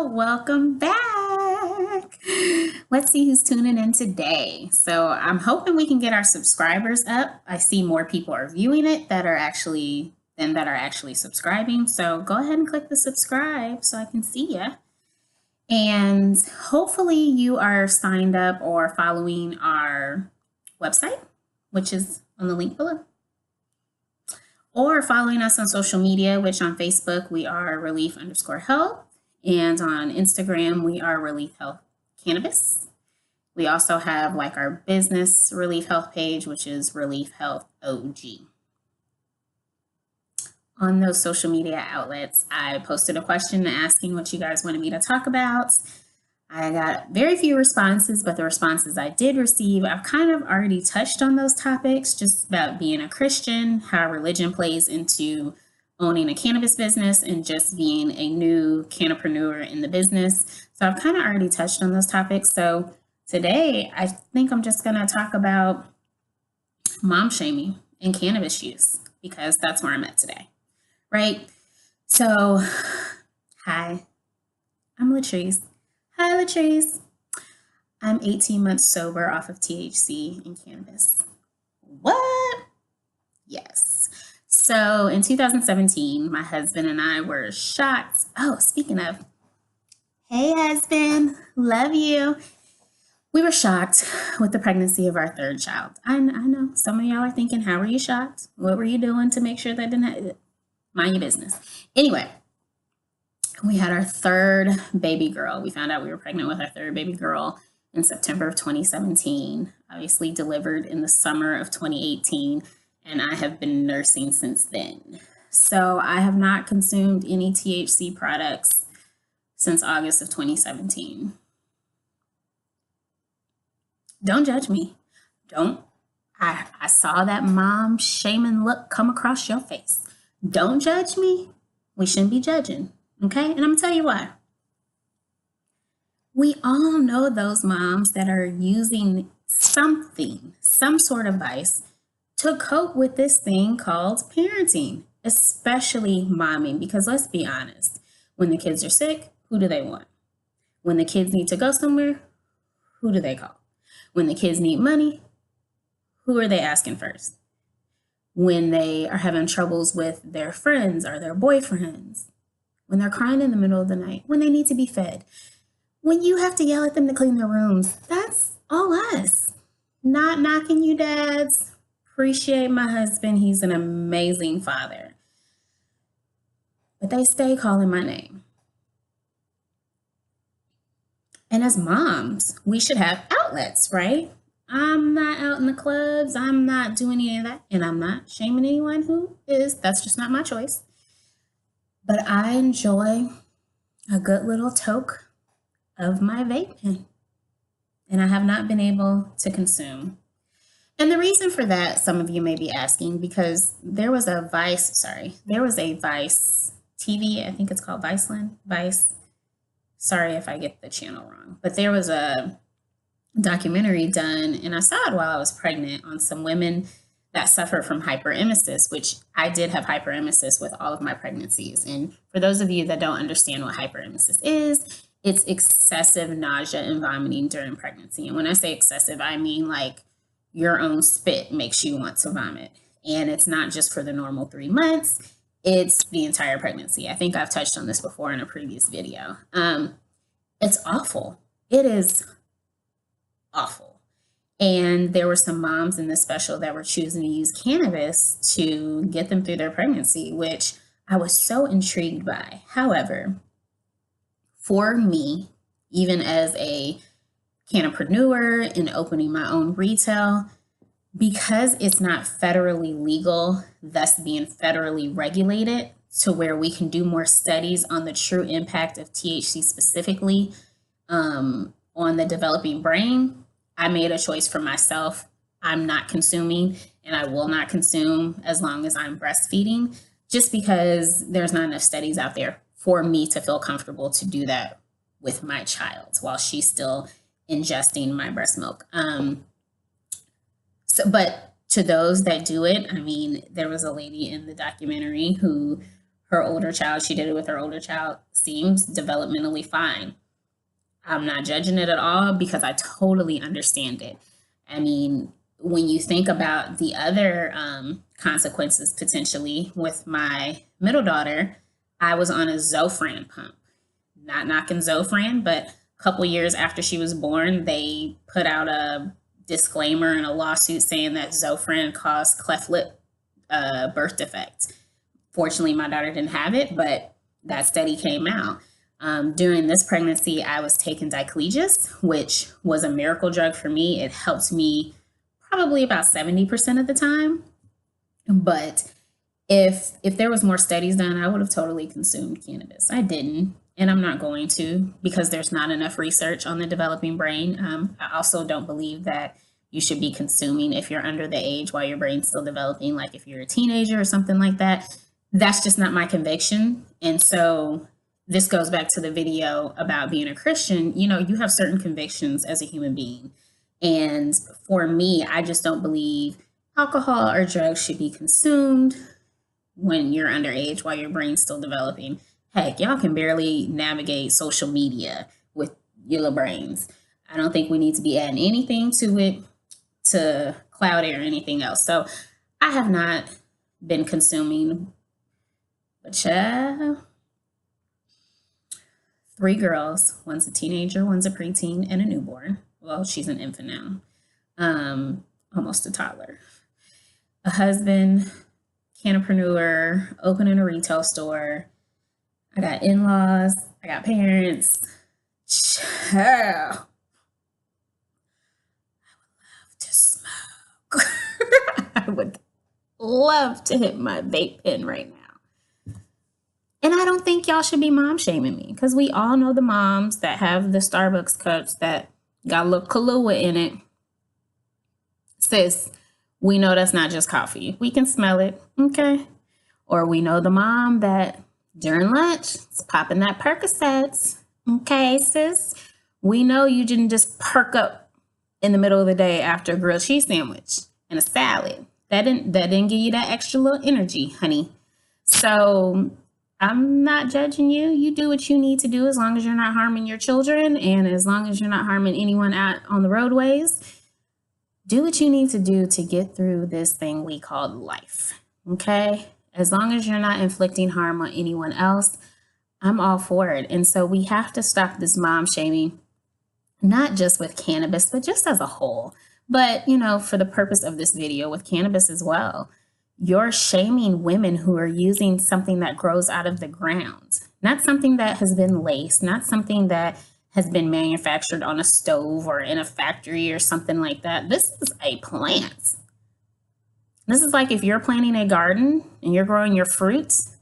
Welcome back. Let's see who's tuning in today. So I'm hoping we can get our subscribers up. I see more people are viewing it that are actually subscribing. So go ahead and click the subscribe so I can see you. And hopefully you are signed up or following our website, which is on the link below, or following us on social media, which on Facebook we are ReLeaf_health, and on Instagram we are ReLeaf Health Cannabis. We also have like our business ReLeaf Health page, which is ReLeaf Health OG. On those social media outlets, I posted a question asking what you guys wanted me to talk about. I got very few responses, but the responses I did receive, I've kind of already touched on those topics, just about being a Christian, how religion plays into owning a cannabis business, and just being a new cannapreneur in the business. So I've kind of already touched on those topics. So today, I think I'm just going to talk about mom shaming and cannabis use, because that's where I'm at today, right? So, hi, I'm Latrice. Hi, Latrice. I'm 18 months sober off of THC and cannabis. What? Yes. So in 2017, my husband and I were shocked. Oh, speaking of, hey, husband, love you. We were shocked with the pregnancy of our third child. I know some of y'all are thinking, how were you shocked? What were you doing to make sure that didn't happen? Mind your business. Anyway, we had our third baby girl. We found out we were pregnant with our third baby girl in September of 2017, obviously delivered in the summer of 2018, and I have been nursing since then. So I have not consumed any THC products since August of 2017. Don't judge me. Don't. I saw that mom shaming look come across your face. Don't judge me. We shouldn't be judging. Okay, and I'm gonna tell you why. We all know those moms that are using something, some sort of vice, to cope with this thing called parenting, especially momming, because let's be honest, when the kids are sick, who do they want? When the kids need to go somewhere, who do they call? When the kids need money, who are they asking first? When they are having troubles with their friends or their boyfriends, when they're crying in the middle of the night, when they need to be fed, when you have to yell at them to clean their rooms, that's all us. Not knocking you dads. Appreciate my husband. He's an amazing father. But they stay calling my name. And as moms, we should have outlets, right? I'm not out in the clubs. I'm not doing any of that. And I'm not shaming anyone who is. That's just not my choice. But I enjoy a good little toke of my vape pen. And I have not been able to consume. And the reason for that, some of you may be asking, because there was a Vice TV, I think it's called Viceland, Vice. Sorry if I get the channel wrong, but there was a documentary done, and I saw it while I was pregnant, on some women that suffer from hyperemesis, which I did have hyperemesis with all of my pregnancies. And for those of you that don't understand what hyperemesis is, it's excessive nausea and vomiting during pregnancy. And when I say excessive, I mean like your own spit makes you want to vomit. And it's not just for the normal 3 months, it's the entire pregnancy. I think I've touched on this before in a previous video. It's awful. It is awful. And there were some moms in this special that were choosing to use cannabis to get them through their pregnancy, which I was so intrigued by. However, for me, even as a cannapreneur and opening my own retail, because it's not federally legal, thus being federally regulated to where we can do more studies on the true impact of THC specifically on the developing brain, I made a choice for myself. I'm not consuming, and I will not consume as long as I'm breastfeeding, just because there's not enough studies out there for me to feel comfortable to do that with my child while she's still ingesting my breast milk. But to those that do it, I mean, there was a lady in the documentary who her older child, she did it with her older child, seems developmentally fine. I'm not judging it at all because I totally understand it. I mean, when you think about the other consequences potentially with my middle daughter, I was on a Zofran pump. Not knocking Zofran, but a couple years after she was born, they put out a disclaimer and a lawsuit saying that Zofran caused cleft lip birth defect. Fortunately, my daughter didn't have it, but that study came out. During this pregnancy, I was taking diclegis, which was a miracle drug for me. It helped me probably about 70% of the time. But if there was more studies done, I would have totally consumed cannabis. I didn't, and I'm not going to because there's not enough research on the developing brain. I also don't believe that you should be consuming if you're under the age while your brain's still developing, like if you're a teenager or something like that. That's just not my conviction. And so this goes back to the video about being a Christian. You know, you have certain convictions as a human being. And for me, I just don't believe alcohol or drugs should be consumed when you're underage while your brain's still developing. Heck, y'all can barely navigate social media with your little brains. I don't think we need to be adding anything to it to cloud it or anything else. So I have not been consuming, but 3 girls, one's a teenager, one's a preteen, and a newborn. Well, she's an infant now, almost a toddler. A husband, cannapreneur, opening a retail store. I got in-laws, I got parents. Child. I would love to hit my vape pen right now. And I don't think y'all should be mom shaming me because we all know the moms that have the Starbucks cups that got a little Kahlua in it. Sis, we know that's not just coffee. We can smell it, okay? Or we know the mom that during lunch is popping that Percocets, okay, sis? We know you didn't just perk up in the middle of the day after a grilled cheese sandwich and a salad. That didn't give you that extra little energy, honey. So I'm not judging you. You do what you need to do as long as you're not harming your children and as long as you're not harming anyone out on the roadways. Do what you need to do to get through this thing we call life, okay? As long as you're not inflicting harm on anyone else, I'm all for it. And so we have to stop this mom shaming, not just with cannabis, but just as a whole. But, you know, for the purpose of this video, with cannabis as well, you're shaming women who are using something that grows out of the ground, not something that has been laced, not something that has been manufactured on a stove or in a factory or something like that. This is a plant. This is like if you're planting a garden and you're growing your fruits,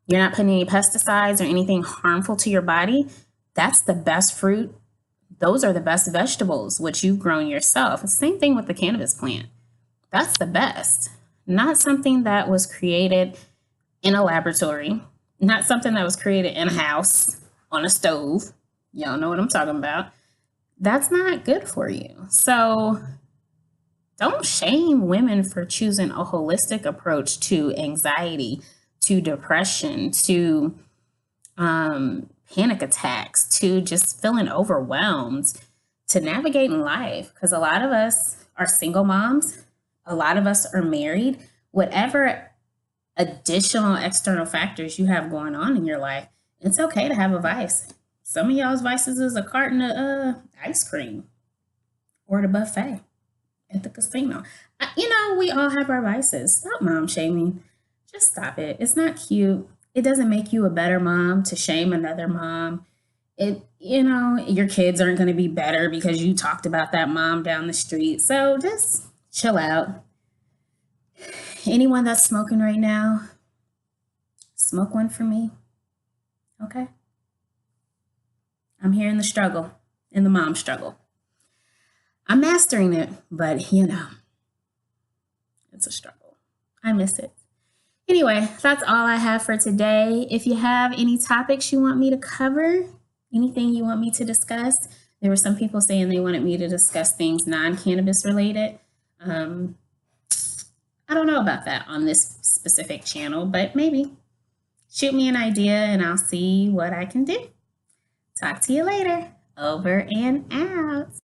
you're not putting any pesticides or anything harmful to your body. That's the best fruit. Those are the best vegetables, which you've grown yourself. The same thing with the cannabis plant. That's the best. Not something that was created in a laboratory, not something that was created in a house on a stove. Y'all know what I'm talking about. That's not good for you. So don't shame women for choosing a holistic approach to anxiety, to depression, to panic attacks, to just feeling overwhelmed, to navigating life. Because a lot of us are single moms. A lot of us are married. Whatever additional external factors you have going on in your life, it's okay to have a vice. Some of y'all's vices is a carton of ice cream or the buffet at the casino. You know, we all have our vices. Stop mom shaming. Just stop it. It's not cute. It doesn't make you a better mom to shame another mom. You know, your kids aren't going to be better because you talked about that mom down the street. So just chill out. Anyone that's smoking right now, smoke one for me. Okay? I'm here in the struggle, in the mom struggle. I'm mastering it, but you know, it's a struggle. I miss it. Anyway, that's all I have for today. If you have any topics you want me to cover, anything you want me to discuss, there were some people saying they wanted me to discuss things non-cannabis related. I don't know about that on this specific channel, but maybe. shoot me an idea and I'll see what I can do. Talk to you later. Over and out.